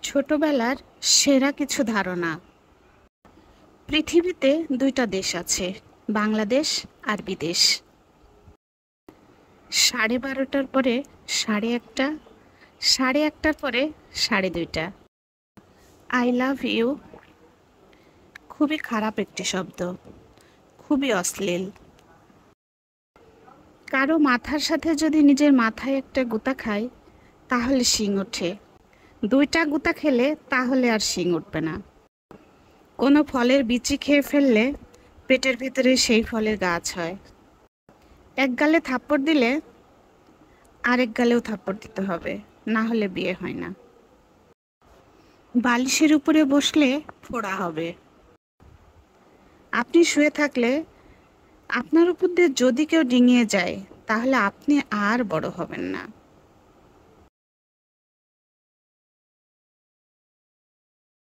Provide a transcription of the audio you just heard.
ছোটবেলার সেরা কিছু ধারণা। পৃথিবীতে দুইটা দেশ আছে, বাংলাদেশ আর বিদেশ। 12:30টার পরে 1:30, 1:30টার পরে 2:30। আই লাভ ইউ খুবই খারাপ একটি শব্দ, খুবই অশ্লীল। কারো মাথার সাথে যদি নিজের মাথায় একটা গুঁতা খায় তাহলে শিং ওঠে, দুইটা গুঁতা খেলে তাহলে আর শিং উঠবে না। কোনো ফলের বিচি খেয়ে ফেললে পেটের ভিতরে সেই ফলের গাছ হয়। এক গালে থাপ্পড় দিলে আরেক গালেও থাপ্পড় দিতে হবে, না হলে বিয়ে হয় না। বালিশের উপরে বসলে ফোড়া হবে। আপনি শুয়ে থাকলে আপনার উপর দিয়ে যদি কেউ ডিঙিয়ে যায় তাহলে আপনি আর বড় হবেন না।